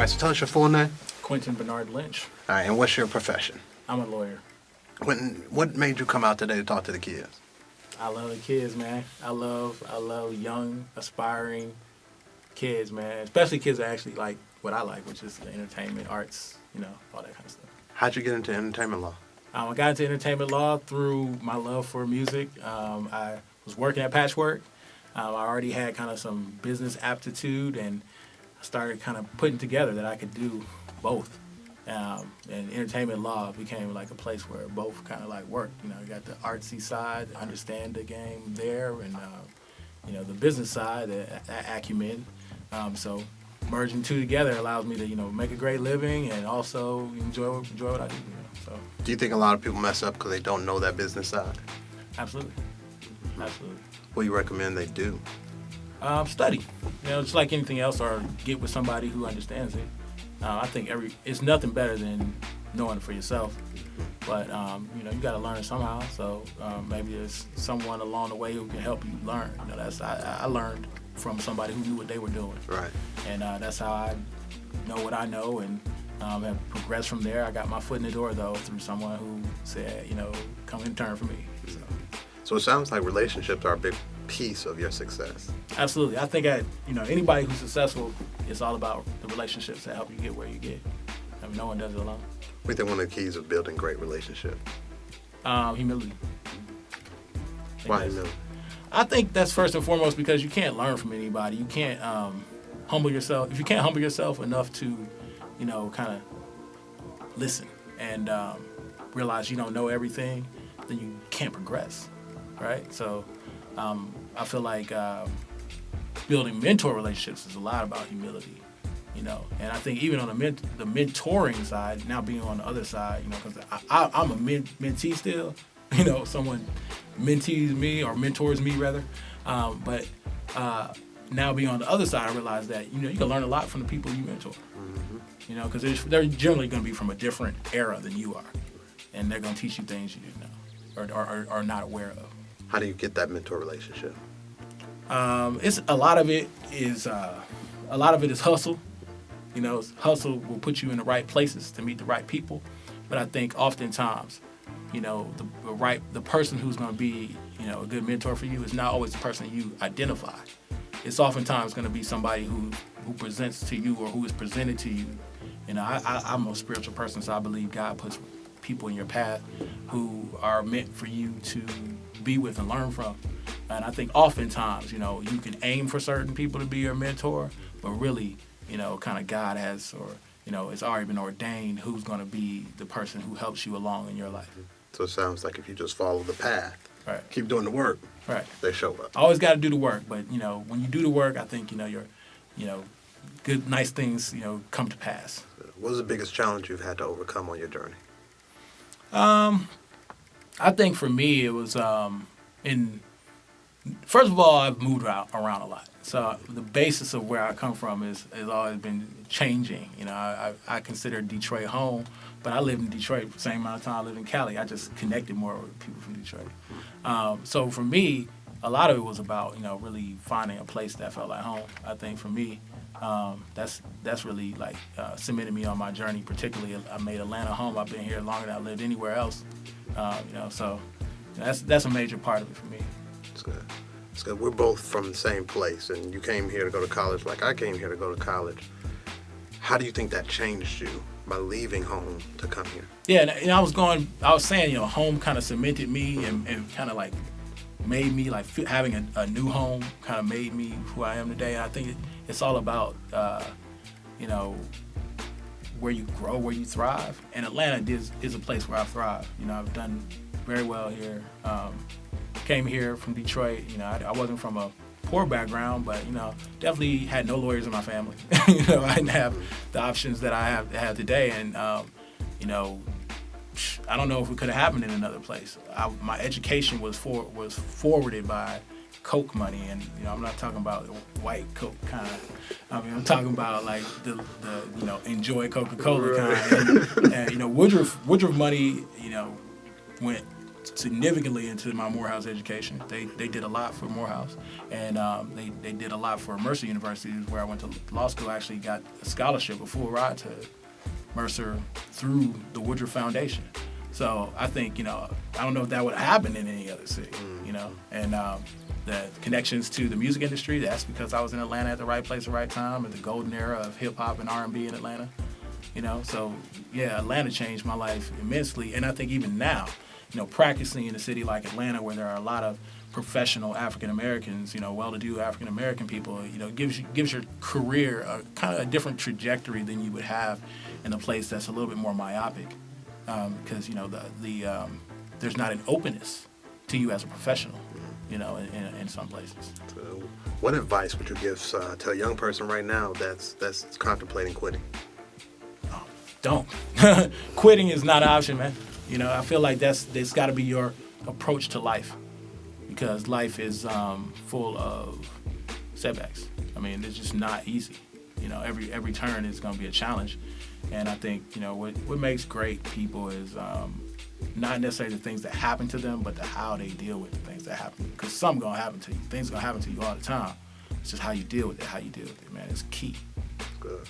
right, so tell us your full name. Quentin Bernard Lynch. All right, and what's your profession? I'm a lawyer. What made you come out today to talk to the kids? I love the kids, man. I love young, aspiring kids, man. Especially kids that actually like what I like, which is the entertainment, arts, all that kind of stuff. How'd you get into entertainment law? I got into entertainment law through my love for music. I was working at Patchwerk. I already had kind of some business aptitude, and I started kind of putting together that I could do both. And entertainment law became like a place where both kind of like worked. You got the artsy side, understand the game there, and the business side, the acumen. So merging two together allows me to make a great living and also enjoy what I do. So. Do you think a lot of people mess up because they don't know that business side? Absolutely. Absolutely. What do you recommend they do? Study. Just like anything else, or get with somebody who understands it. I think it's nothing better than knowing it for yourself. But you got to learn it somehow. So maybe there's someone along the way who can help you learn. I learned from somebody who knew what they were doing. Right. And that's how I know what I know, and have progressed from there. I got my foot in the door though through someone who said, come intern for me. So it sounds like relationships are a big piece of your success. Absolutely. I think anybody who's successful, it's all about the relationships that help you get where you get. No one does it alone. What do you think one of the keys of building great relationships? Humility. Why humility? I think that's first and foremost because you can't learn from anybody. You can't humble yourself. If you can't humble yourself enough to, kind of listen and realize you don't know everything, then you can't progress, right? So I feel like building mentor relationships is a lot about humility, and I think even on the mentoring side, now being on the other side, because I'm a mentee still, someone mentees me or mentors me rather, but now being on the other side, I realize that you can learn a lot from the people you mentor, because they're generally going to be from a different era than you are, and they're going to teach you things you didn't know or are not aware of. How do you get that mentor relationship? It's a lot of it is hustle. Hustle will put you in the right places to meet the right people, but I think oftentimes, the person who's going to be a good mentor for you is not always the person you identify. It's oftentimes going to be somebody who presents to you or who is presented to you. I'm a spiritual person, so I believe God puts people in your path who are meant for you to be with and learn from. And I think oftentimes, you can aim for certain people to be your mentor, but really, kind of God has, or, it's already been ordained who's going to be the person who helps you along in your life. So it sounds like if you just follow the path, right, keep doing the work, right, they show up. Always got to do the work, but, when you do the work, I think, your good, nice things, come to pass. What was the biggest challenge you've had to overcome on your journey? I think for me, it was first of all, I've moved around a lot. So the basis of where I come from has always been changing. I consider Detroit home, but I lived in Detroit the same amount of time I lived in Cali. I just connected more with people from Detroit. So for me, a lot of it was about, really finding a place that felt like home. I think for me, that's really like cemented me on my journey. Particularly, I made Atlanta home. I've been here longer than I lived anywhere else. So that's a major part of it for me. It's good. It's good. We're both from the same place, and you came here to go to college like I came here to go to college. How do you think that changed you by leaving home to come here? Yeah, and I was saying, home kind of cemented me and kind of like made me like having a new home kind of made me who I am today. And I think it's all about, where you grow, where you thrive. And Atlanta is a place where I thrive. I've done very well here. Came here from Detroit. I wasn't from a poor background, but definitely had no lawyers in my family. I didn't have the options that I have today, and I don't know if it could have happened in another place. My education was forwarded by Coke money, and I'm not talking about white Coke kind. I'm talking about like the enjoy Coca-Cola kind. And Woodruff money, went significantly into my Morehouse education. They did a lot for Morehouse, and they did a lot for Mercer University, where I went to law school. I actually got a scholarship, a full ride to Mercer through the Woodruff Foundation. So I think, I don't know if that would happen in any other city, and the connections to the music industry, that's because I was in Atlanta at the right place at the right time, at the golden era of hip hop and R&B in Atlanta, so yeah, Atlanta changed my life immensely. And I think even now, practicing in a city like Atlanta, where there are a lot of professional African Americans, well-to-do African American people, gives your career a kind of a different trajectory than you would have in a place that's a little bit more myopic, because there's not an openness to you as a professional, in some places. So what advice would you give to a young person right now that's contemplating quitting? Don't. Quitting is not an option, man. I feel like that's got to be your approach to life, because life is full of setbacks. I mean, it's just not easy. Every turn is going to be a challenge. And I think, what makes great people is not necessarily the things that happen to them, but how they deal with the things that happen. Because something's going to happen to you. Things are going to happen to you all the time. It's just how you deal with it, man. It's key. Good.